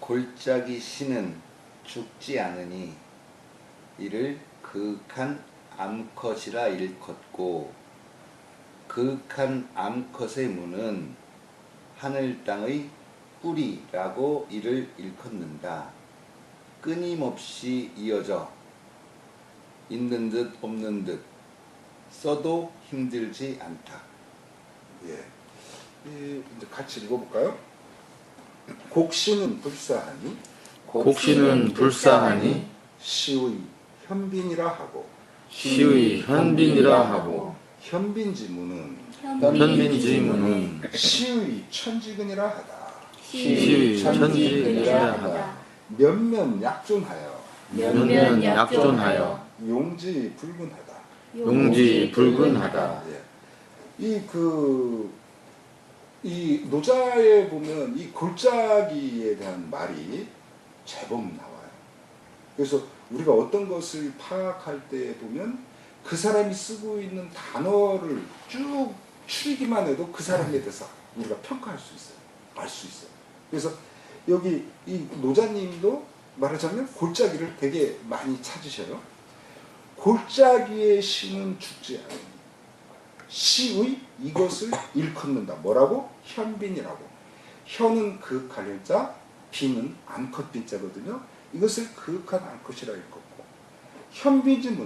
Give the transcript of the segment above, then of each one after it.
골짜기 신은 죽지 않으니 이를 그윽한 암컷이라 일컫고 그윽한 암컷의 문은 하늘 땅의 뿌리라고 이를 일컫는다. 끊임없이 이어져 있는 듯 없는 듯 써도 힘들지 않다. 예. 이제 같이 읽어볼까요? 곡신은 불사하니 곡신은 불사하니 시의 현빈이라 하고 시의 현빈이라 하고 현빈지문은 현빈지문은 시의 천지근이라 하다. 시의 천지근이라 하다. 면면 약존하여 면면 약존하여 용지 불근하다. 용지 불근하다. 예. 이 노자에 보면 이 골짜기에 대한 말이 제법 나와요. 그래서 우리가 어떤 것을 파악할 때 보면 그 사람이 쓰고 있는 단어를 쭉 추리기만 해도 그 사람에 대해서 우리가 평가할 수 있어요. 알 수 있어요. 그래서 여기 이 노자님도 말하자면 골짜기를 되게 많이 찾으셔요. 골짜기의 시는 죽지 않으니 시의 이것을 일컫는다. 뭐라고? 현빈이라고. 현은 그윽할 현자, 빈은 암컷 빈자거든요. 이것을 그윽한 암컷이라 일컫고 현빈지문,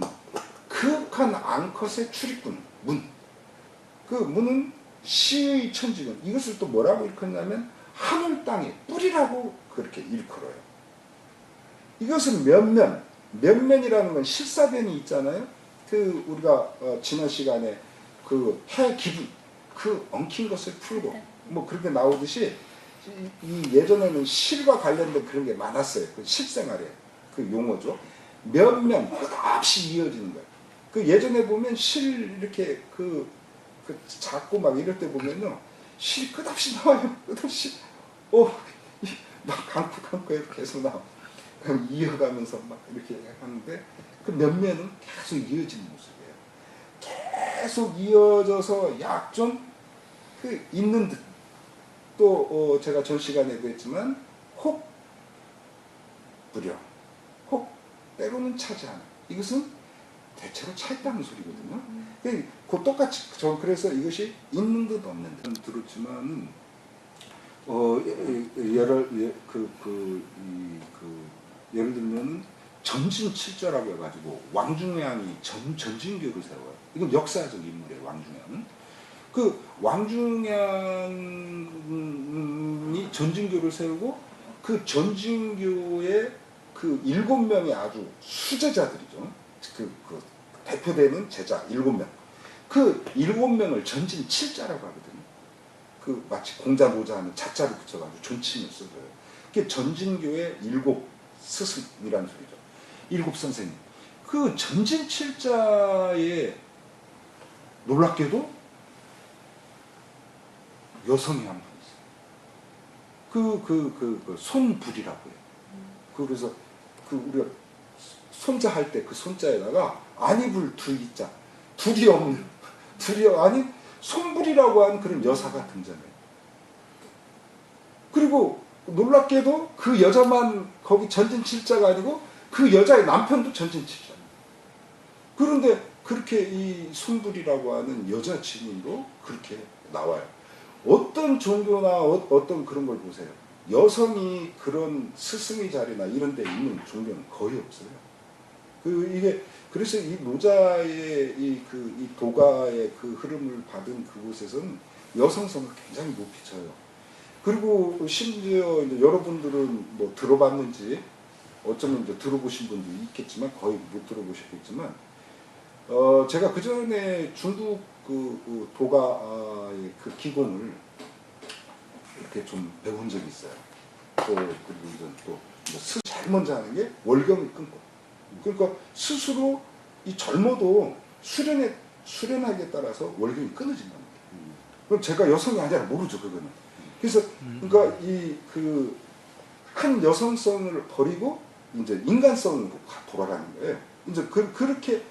그윽한 암컷의 출입문, 문. 그 문은 시의 천지근. 이것을 또 뭐라고 일컫냐면 하늘 땅의 뿌리라고 그렇게 일컬어요. 이것은 면면이라는 건 실사변이 있잖아요. 그 우리가 지난 시간에 그 해 기분, 그 엉킨 것을 풀고 뭐 그렇게 나오듯이 이 예전에는 실과 관련된 그런 게 많았어요. 그 실생활에 그 용어죠. 면면 끝없이 이어지는 거예요. 그 예전에 보면 실 이렇게 그 작고 막 이럴 때 보면요, 실이 끝없이 나와요. 끝없이 막 감고 이렇게 계속 나와. 그럼 이어가면서 막 이렇게 하는데 그 면면은 계속 이어지는 모습이에요. 계속 이어져서 약좀 그 있는 듯. 또 제가 전 시간에도 했지만 혹 부려, 혹 때로는 차지 않아. 이것은 대체로 차 있다는 소리거든요. 그 똑같이 저 그래서 이것이 있는 듯 없는 듯 들었지만 예를 들면 전진칠자라고 해가지고 왕중왕이 전진교를 세워요. 이건 역사적 인물이에요. 왕중왕은. 그 왕중왕이 전진교를 세우고 그 전진교의 그 7명의 아주 수제자들이죠. 그 대표되는 제자 7명. 그 7명을 전진칠자라고 하거든요. 그 마치 공자 노자하는 자자를 붙여가지고 존칭을 써줘요. 그게 전진교의 7 스승이라는 소리죠. 7 선생님. 그 전진칠자에 놀랍게도 여성이 한 분 있어요. 손불이라고 해요. 그래서 우리가 손자 할 때 그 손자에다가 안입을 두이자, 둘이 아닌 손불이라고 하는 그런 여사가 등장해요. 그리고 놀랍게도 그 여자만 거기 전진칠자가 아니고 그 여자의 남편도 전진칠자입니다. 그런데 그렇게 이 손불이라고 하는 여자 진인도 그렇게 나와요. 어떤 종교나 어떤 그런 걸 보세요. 여성이 그런 스승의 자리나 이런 데 있는 종교는 거의 없어요. 그래서 이 노자의 이 도가의 그 흐름을 받은 그곳에서는 여성성을 굉장히 높이 쳐요. 그리고 심지어 이제 여러분들은 뭐 들어봤는지 어쩌면 이제 들어보신 분도 있겠지만 거의 못 들어보셨겠지만 제가 그 전에 중국 그 도가의 그 기공을 이렇게 좀 배운 적이 있어요. 그리고 또 제일 먼저 하는 게 월경을 끊고. 그러니까 스스로 이 젊어도 수련하기에 따라서 월경이 끊어진답니다. 그럼 제가 여성이 아니라 모르죠, 그거는. 그래서 그러니까 한 여성성을 버리고 이제 인간성으로 돌아가는 거예요. 이제 그렇게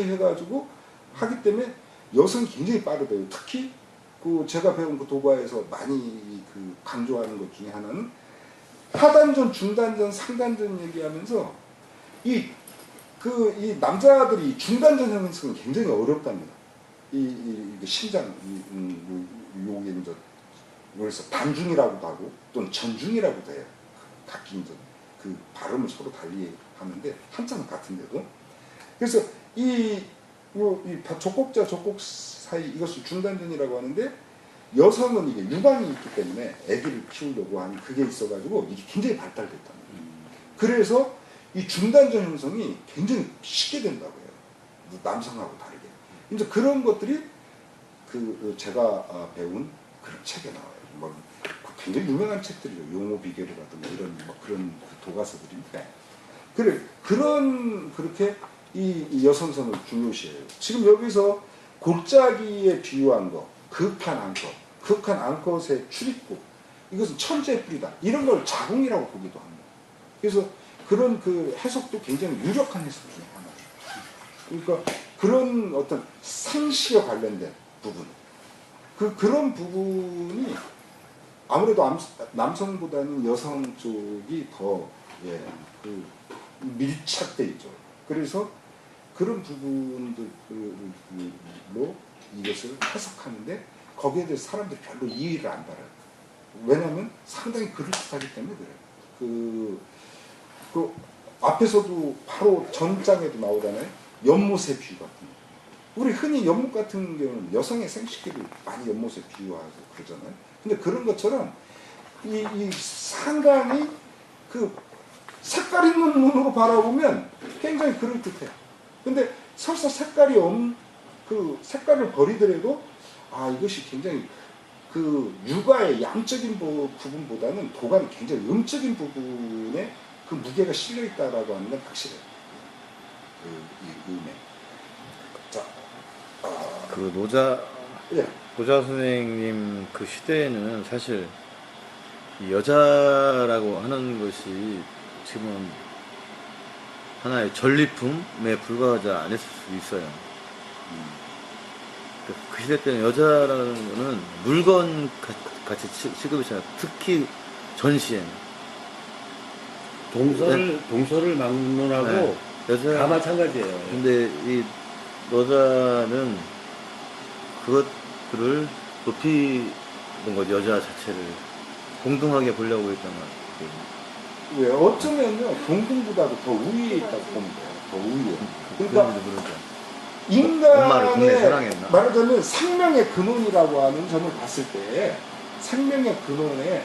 해가지고 하기 때문에 여성이 굉장히 빠르대요. 특히 제가 배운 그 도가에서 많이 강조하는 것 중에 하나는 하단전, 중단전, 상단전 얘기하면서 이 남자들이 중단전 형성이 굉장히 어렵답니다. 이 심장, 요게 이제 그래서 단중이라고도 하고 또는 전중이라고도 해요. 각기 이제 그 발음을 서로 달리 하는데 한자는 같은데도. 그래서 이 족곡자 족곡 사이 이것을 중단전이라고 하는데 여성은 이게 유방이 있기 때문에 아기를 키우려고 하는 그게 있어가지고 이게 굉장히 발달됐답니다. 그래서 이 중단전 형성이 굉장히 쉽게 된다고 해요. 남성하고 다르게. 이제 그런 것들이 제가 배운 그런 책에 나와요. 뭐 굉장히 유명한 책들이죠. 용어 비결이라든가 이런 그런 도가서들인데. 그렇게 이 여성성을 중요시해요. 지금 여기서 골짜기에 비유한 거, 극한 암컷의 출입국, 이것은 천재의 뿌리다. 이런 걸 자궁이라고 보기도 합니다. 그래서 그런 그 해석도 굉장히 유력한 해석 중에 하나죠. 그러니까 그런 어떤 생시와 관련된 부분, 그런 부분이 아무래도 남성보다는 여성 쪽이 더 밀착돼 있죠. 그래서 그런 부분들로 이것을 해석하는데 거기에 대해서 사람들이 별로 이해를 안 받아요. 왜냐하면 상당히 그럴듯하기 때문에 그래요. 그 앞에서도 바로 전장에도 나오잖아요. 연못의 비유 같은 거. 우리 흔히 연못 같은 경우는 여성의 생식기를 많이 연못에 비유하고 그러잖아요. 근데 그런 것처럼 이 상당히 그 색깔 있는 눈으로 바라보면 굉장히 그럴듯해요. 근데 설사 색깔을 버리더라도 이것이 굉장히 그 육아의 양적인 부분보다는 도감이 굉장히 음적인 부분에 그 무게가 실려 있다라고 하는 건 확실해요. 이 음에. 자, 그 예. 노자 선생님 그 시대에는 사실 이 여자라고 하는 것이 지금은 하나의 전리품에 불과하지 않을 수 있어요. 그 시대 때는 여자라는 거는 물건 같이 취급했잖아요. 특히 전시엔. 동서를 막론하고 네. 여자, 다 마찬가지예요. 근데 이 여자는 그것들을 높이는 거죠. 여자 자체를 동등하게 보려고 했단 말이에요. 왜 어쩌면요 동등보다도 더 우위에 있다고 보면 돼요. 더 우위에. 그러니까 엄마를 국내 인간의 사랑했나? 말하자면 생명의 근원이라고 하는 점을 봤을 때 생명의 근원에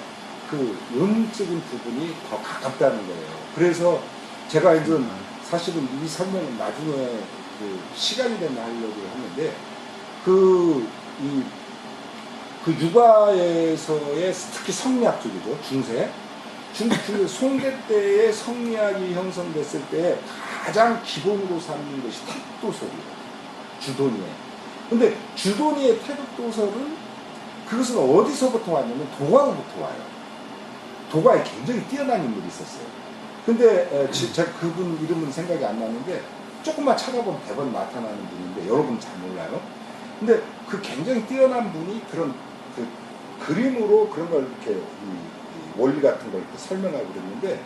그 음적인 부분이 더 가깝다는 거예요. 그래서 제가 이제 사실은 이 설명은 나중에 그 시간이 되면 하려고 하는데 그 육아에서의 특히 성리학 쪽이죠. 중세 송대 때의 성리학이 형성됐을 때 가장 기본으로 삼는 것이 태극도설이에요. 주도니에. 근데 주도니의 태극도설은 그것은 어디서부터 왔냐면 도가로부터 와요. 도가에 굉장히 뛰어난 인물이 있었어요. 근데 제가 그분 이름은 생각이 안 나는데 조금만 찾아보면 대번 나타나는 분인데 여러분 잘 몰라요. 근데 그 굉장히 뛰어난 분이 그런 그 그림으로 그런 걸 이렇게 원리 같은 걸 이렇게 설명하고 그랬는데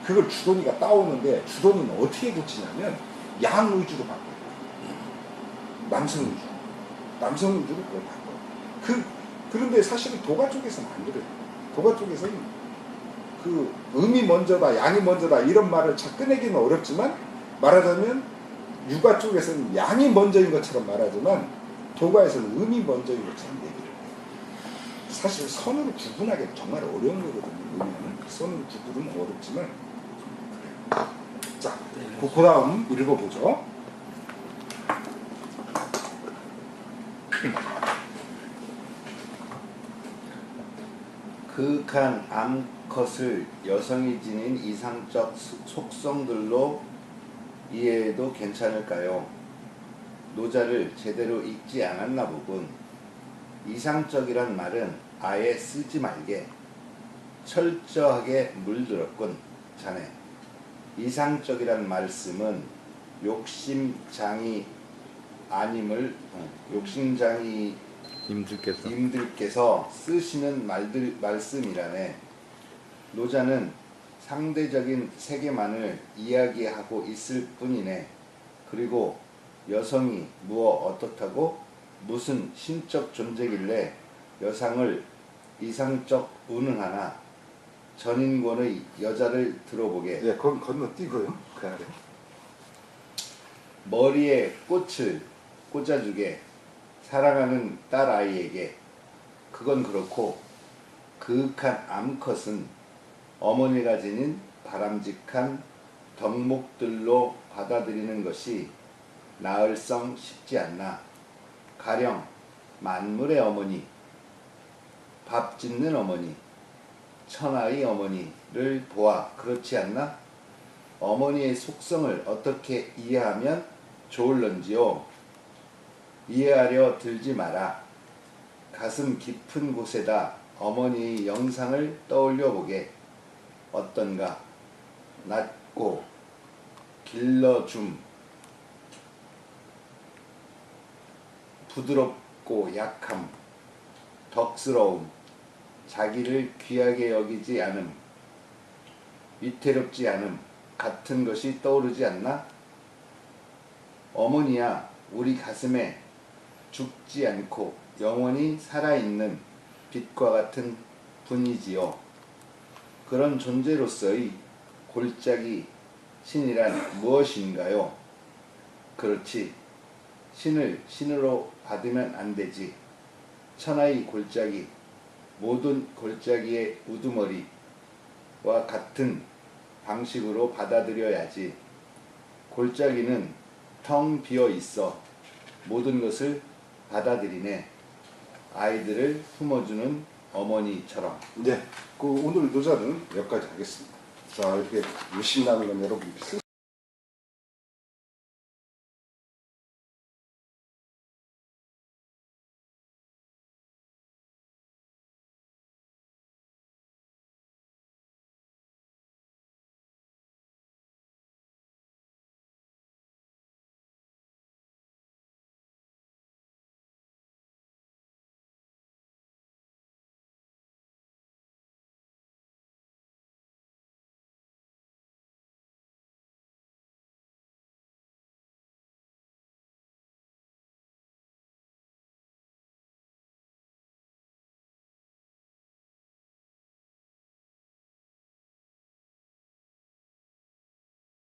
그걸 주도니가 따오는데 주도니는 어떻게 고치냐면 양 위주로 바꿔요. 남성 위주로 그걸 바꿔요. 그런데 사실은 도가 쪽에서는 안 그래요. 도가 쪽에서는 그 음이 먼저다 양이 먼저다 이런 말을 잘 꺼내기는 어렵지만 말하자면 육아 쪽에서는 양이 먼저인 것처럼 말하지만 도가에서는 음이 먼저인 것처럼 얘기를 해요. 사실 선으로 구분하기 정말 어려운 거거든요. 음은 선으로 구분은 어렵지만 그래요. 자, 그 다음 읽어보죠. 극한 암컷을 여성이 지닌 이상적 속성들로 이해해도 괜찮을까요? 노자를 제대로 읽지 않았나 보군. 이상적이란 말은 아예 쓰지 말게. 철저하게 물들었군, 자네. 이상적이란 말씀은 욕심장이 임들께서 쓰시는 말씀이라네. 노자는 상대적인 세계만을 이야기하고 있을 뿐이네. 그리고 여성이 무엇 어떻다고 무슨 신적 존재길래 여상을 이상적 운운하나. 전인권의 여자를 들어보게. 예, 그건 건너뛰고요. 그 아래. 머리에 꽃을 꽂아주게. 사랑하는 딸 아이에게. 그건 그렇고 그윽한 암컷은 어머니가 지닌 바람직한 덕목들로 받아들이는 것이 나을성 싶지 않나. 가령 만물의 어머니, 밥 짓는 어머니, 천하의 어머니를 보아 그렇지 않나? 어머니의 속성을 어떻게 이해하면 좋을런지요? 이해하려 들지 마라. 가슴 깊은 곳에다 어머니의 영상을 떠올려 보게. 어떤가? 낮고 길러줌, 부드럽고 약함, 덕스러움, 자기를 귀하게 여기지 않음, 위태롭지 않음 같은 것이 떠오르지 않나? 어머니야, 우리 가슴에 죽지 않고 영원히 살아있는 빛과 같은 분이지요. 그런 존재로서의 골짜기 신이란 무엇인가요? 그렇지, 신을 신으로 받으면 안 되지. 천하의 골짜기, 모든 골짜기의 우두머리와 같은 방식으로 받아들여야지. 골짜기는 텅 비어 있어 모든 것을 받아들이네. 아이들을 품어주는 어머니처럼. 네, 그 오늘 노자는 여기까지 하겠습니다. 자, 이렇게 열심히 나는 건 여러분들이